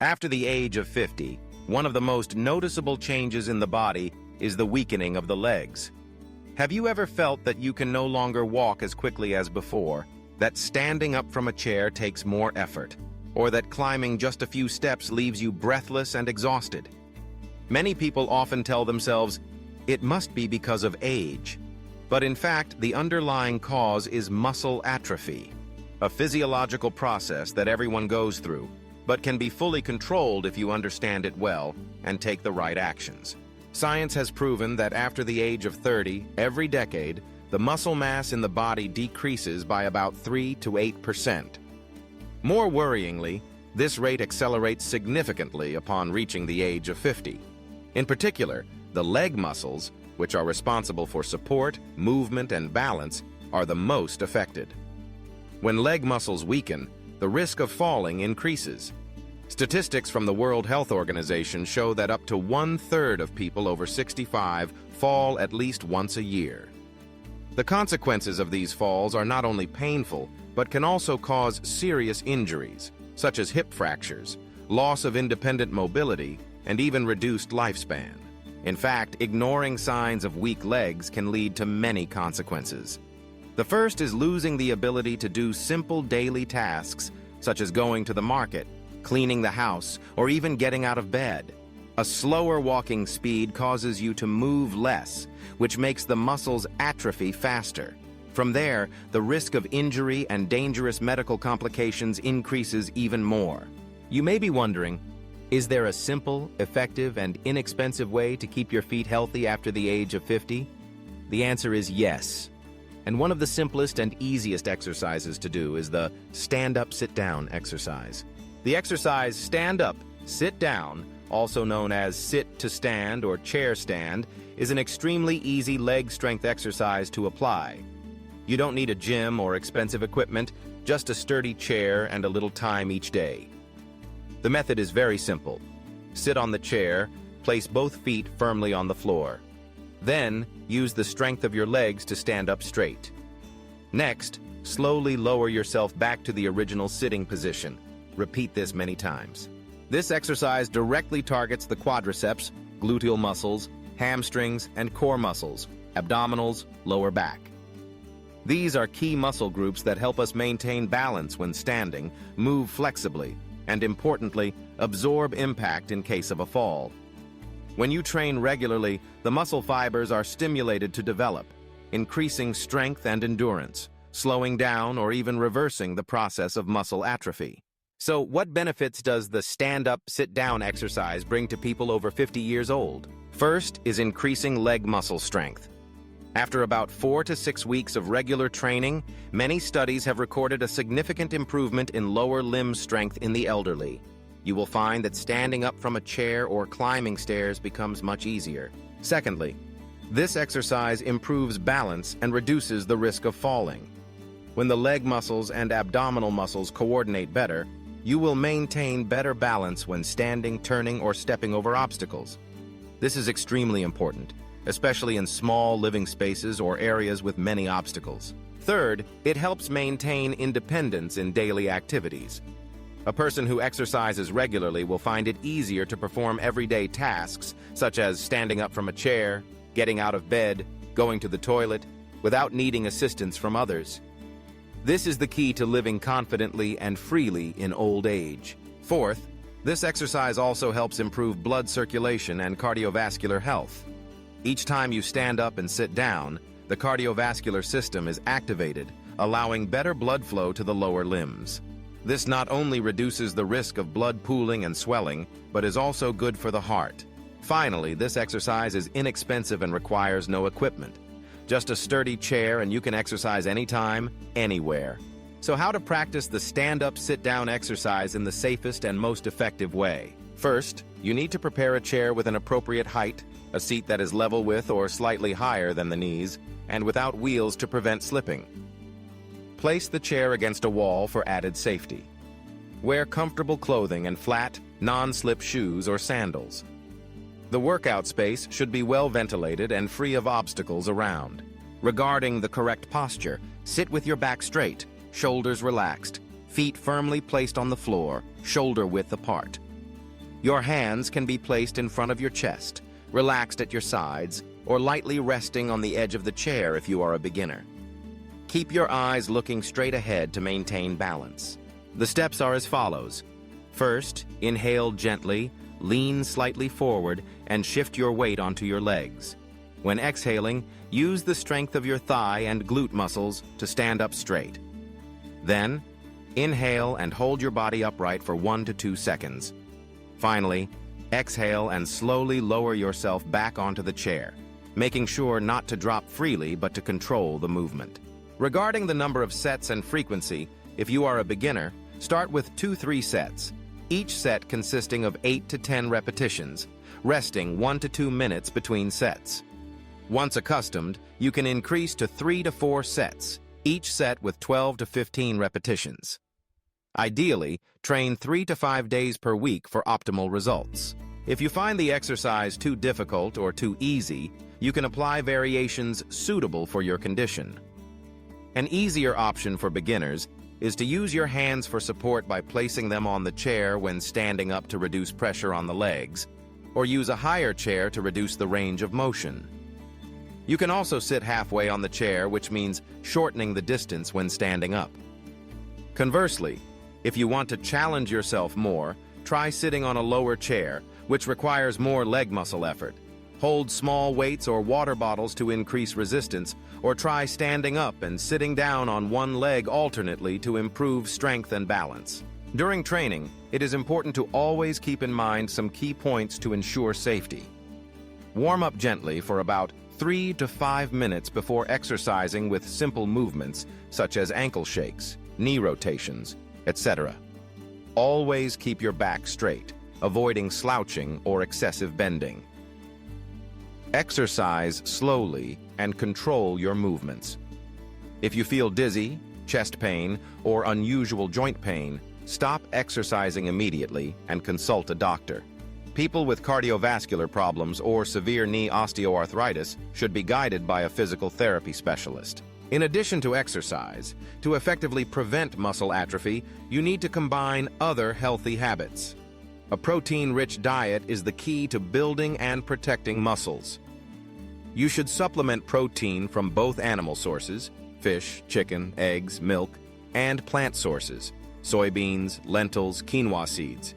After the age of 50, one of the most noticeable changes in the body is the weakening of the legs. Have you ever felt that you can no longer walk as quickly as before, that standing up from a chair takes more effort, or that climbing just a few steps leaves you breathless and exhausted? Many people often tell themselves, it must be because of age. But in fact, the underlying cause is muscle atrophy, a physiological process that everyone goes through, but can be fully controlled if you understand it well and take the right actions. Science has proven that after the age of 30, every decade, the muscle mass in the body decreases by about 3 to 8%. More worryingly, this rate accelerates significantly upon reaching the age of 50. In particular, the leg muscles, which are responsible for support, movement, and balance, are the most affected. When leg muscles weaken, the risk of falling increases. Statistics from the World Health Organization show that up to 1/3 of people over 65 fall at least once a year. The consequences of these falls are not only painful, but can also cause serious injuries, such as hip fractures, loss of independent mobility, and even reduced lifespan. In fact, ignoring signs of weak legs can lead to many consequences. The first is losing the ability to do simple daily tasks, such as going to the market, cleaning the house, or even getting out of bed. A slower walking speed causes you to move less, which makes the muscles atrophy faster. From there, the risk of injury and dangerous medical complications increases even more. You may be wondering, is there a simple, effective, and inexpensive way to keep your feet healthy after the age of 50? The answer is yes. And one of the simplest and easiest exercises to do is the stand-up, sit-down exercise. The exercise stand up, sit down, also known as sit to stand or chair stand, is an extremely easy leg strength exercise to apply. You don't need a gym or expensive equipment, just a sturdy chair and a little time each day. The method is very simple. Sit on the chair, place both feet firmly on the floor. Then, use the strength of your legs to stand up straight. Next, slowly lower yourself back to the original sitting position. Repeat this many times. This exercise directly targets the quadriceps, gluteal muscles, hamstrings, and core muscles, abdominals, lower back. These are key muscle groups that help us maintain balance when standing, move flexibly, and importantly, absorb impact in case of a fall. When you train regularly, the muscle fibers are stimulated to develop, increasing strength and endurance, slowing down or even reversing the process of muscle atrophy. So what benefits does the stand-up, sit-down exercise bring to people over 50 years old? First is increasing leg muscle strength. After about 4 to 6 weeks of regular training, many studies have recorded a significant improvement in lower limb strength in the elderly. You will find that standing up from a chair or climbing stairs becomes much easier. Secondly, this exercise improves balance and reduces the risk of falling. When the leg muscles and abdominal muscles coordinate better, you will maintain better balance when standing, turning, or stepping over obstacles. This is extremely important, especially in small living spaces or areas with many obstacles. Third, it helps maintain independence in daily activities. A person who exercises regularly will find it easier to perform everyday tasks, such as standing up from a chair, getting out of bed, going to the toilet, without needing assistance from others. This is the key to living confidently and freely in old age. Fourth, this exercise also helps improve blood circulation and cardiovascular health. Each time you stand up and sit down, the cardiovascular system is activated, allowing better blood flow to the lower limbs. This not only reduces the risk of blood pooling and swelling, but is also good for the heart. Finally, this exercise is inexpensive and requires no equipment. Just a sturdy chair and you can exercise anytime, anywhere. So how to practice the stand-up, sit-down exercise in the safest and most effective way? First, you need to prepare a chair with an appropriate height, a seat that is level with or slightly higher than the knees, and without wheels to prevent slipping. Place the chair against a wall for added safety. Wear comfortable clothing and flat, non-slip shoes or sandals. The workout space should be well ventilated and free of obstacles around. Regarding the correct posture, sit with your back straight, shoulders relaxed, feet firmly placed on the floor, shoulder width apart. Your hands can be placed in front of your chest, relaxed at your sides, or lightly resting on the edge of the chair if you are a beginner. Keep your eyes looking straight ahead to maintain balance. The steps are as follows. First, inhale gently, lean slightly forward, and shift your weight onto your legs. When exhaling, use the strength of your thigh and glute muscles to stand up straight. Then, inhale and hold your body upright for 1 to 2 seconds. Finally, exhale and slowly lower yourself back onto the chair, making sure not to drop freely but to control the movement. Regarding the number of sets and frequency, if you are a beginner, start with 2-3 sets, each set consisting of 8 to 10 repetitions, resting 1 to 2 minutes between sets. Once accustomed, you can increase to 3 to 4 sets, each set with 12 to 15 repetitions. Ideally, train 3 to 5 days per week for optimal results. If you find the exercise too difficult or too easy, you can apply variations suitable for your condition. An easier option for beginners is to use your hands for support by placing them on the chair when standing up to reduce pressure on the legs, or use a higher chair to reduce the range of motion. You can also sit halfway on the chair, which means shortening the distance when standing up. Conversely, if you want to challenge yourself more, try sitting on a lower chair, which requires more leg muscle effort. Hold small weights or water bottles to increase resistance, or try standing up and sitting down on one leg alternately to improve strength and balance. During training, it is important to always keep in mind some key points to ensure safety. Warm up gently for about 3 to 5 minutes before exercising with simple movements such as ankle shakes, knee rotations, etc. Always keep your back straight, avoiding slouching or excessive bending. Exercise slowly and control your movements. If you feel dizzy, chest pain, or unusual joint pain, stop exercising immediately and consult a doctor. People with cardiovascular problems or severe knee osteoarthritis should be guided by a physical therapy specialist. In addition to exercise, to effectively prevent muscle atrophy, you need to combine other healthy habits. A protein-rich diet is the key to building and protecting muscles. You should supplement protein from both animal sources, fish, chicken, eggs, milk, and plant sources, soybeans, lentils, quinoa seeds.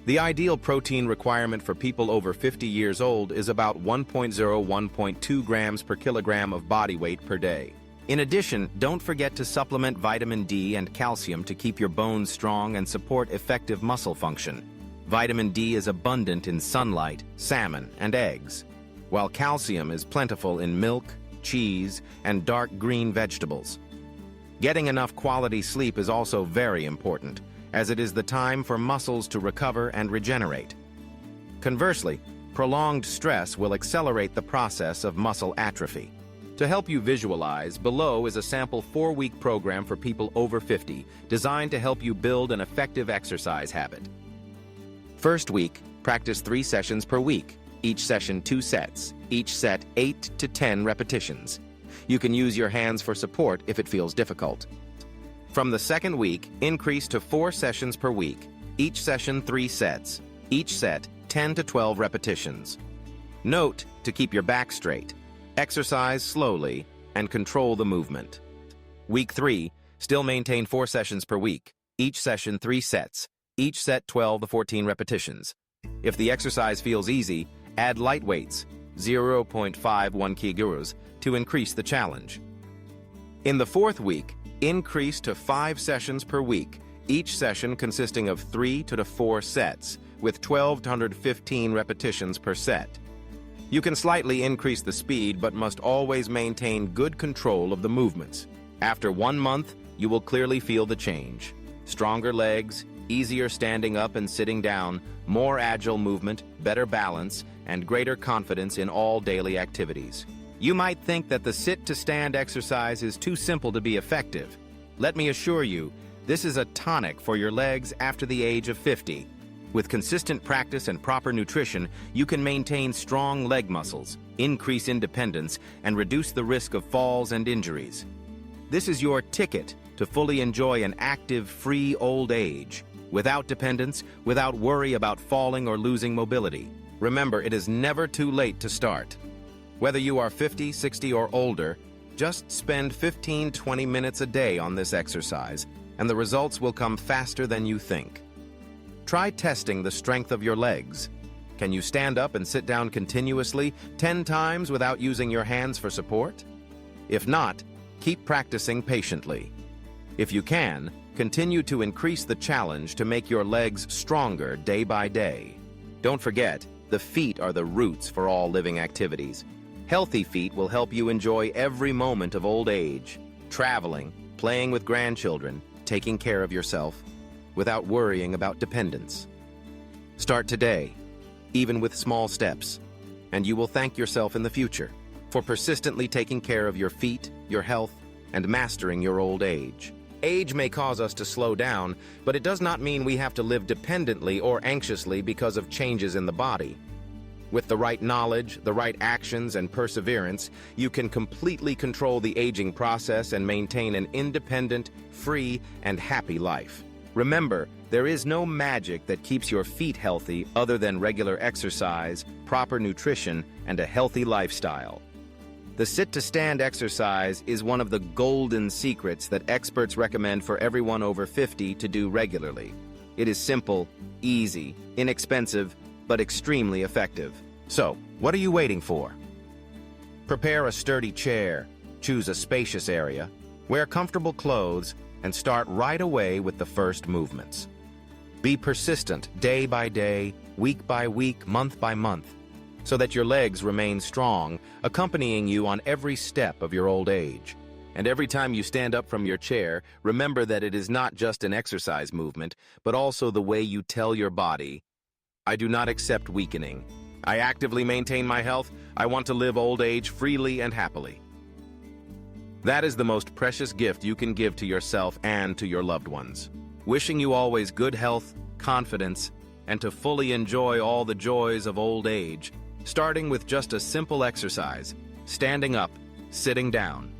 The ideal protein requirement for people over 50 years old is about 1.0–1.2 grams per kilogram of body weight per day. In addition, don't forget to supplement vitamin D and calcium to keep your bones strong and support effective muscle function. Vitamin D is abundant in sunlight, salmon, and eggs, while calcium is plentiful in milk, cheese, and dark green vegetables. Getting enough quality sleep is also very important, as it is the time for muscles to recover and regenerate. Conversely, prolonged stress will accelerate the process of muscle atrophy. To help you visualize, below is a sample 4-week program for people over 50, designed to help you build an effective exercise habit. First week, practice 3 sessions per week, each session 2 sets, each set 8 to 10 repetitions. You can use your hands for support if it feels difficult. From the second week, increase to 4 sessions per week, each session 3 sets, each set 10 to 12 repetitions. Note to keep your back straight. Exercise slowly and control the movement. Week 3, still maintain 4 sessions per week, each session 3 sets, each set 12 to 14 repetitions. If the exercise feels easy, add light weights, 0.51 kilograms, to increase the challenge. In the 4th week, increase to 5 sessions per week, each session consisting of 3 to 4 sets, with 12 to 115 repetitions per set. You can slightly increase the speed, but must always maintain good control of the movements. After 1 month, you will clearly feel the change. Stronger legs, easier standing up and sitting down, more agile movement, better balance, and greater confidence in all daily activities. You might think that the sit-to-stand exercise is too simple to be effective. Let me assure you, this is a tonic for your legs after the age of 50. With consistent practice and proper nutrition, you can maintain strong leg muscles, increase independence, and reduce the risk of falls and injuries. This is your ticket to fully enjoy an active, free old age. without dependence, without worry about falling or losing mobility. Remember, it is never too late to start. Whether you are 50, 60, or older, just spend 15-20 minutes a day on this exercise, and the results will come faster than you think. Try testing the strength of your legs. Can you stand up and sit down continuously 10 times without using your hands for support? If not, keep practicing patiently. If you can, continue to increase the challenge to make your legs stronger day by day. Don't forget, the feet are the roots for all living activities. Healthy feet will help you enjoy every moment of old age, traveling, playing with grandchildren, taking care of yourself, without worrying about dependence. Start today, even with small steps, and you will thank yourself in the future for persistently taking care of your feet, your health, and mastering your old age. Age may cause us to slow down, but it does not mean we have to live dependently or anxiously because of changes in the body. With the right knowledge, the right actions, and perseverance, you can completely control the aging process and maintain an independent, free, and happy life. Remember, there is no magic that keeps your feet healthy other than regular exercise, proper nutrition, and a healthy lifestyle. The sit-to-stand exercise is one of the golden secrets that experts recommend for everyone over 50 to do regularly. It is simple, easy, inexpensive, but extremely effective. So, what are you waiting for? Prepare a sturdy chair, choose a spacious area, wear comfortable clothes, and start right away with the first movements. Be persistent day by day, week by week, month by month, so that your legs remain strong, accompanying you on every step of your old age. And every time you stand up from your chair, remember that it is not just an exercise movement, but also the way you tell your body, I do not accept weakening. I actively maintain my health. I want to live old age freely and happily. That is the most precious gift you can give to yourself and to your loved ones. Wishing you always good health, confidence, and to fully enjoy all the joys of old age, starting with just a simple exercise, standing up, sitting down,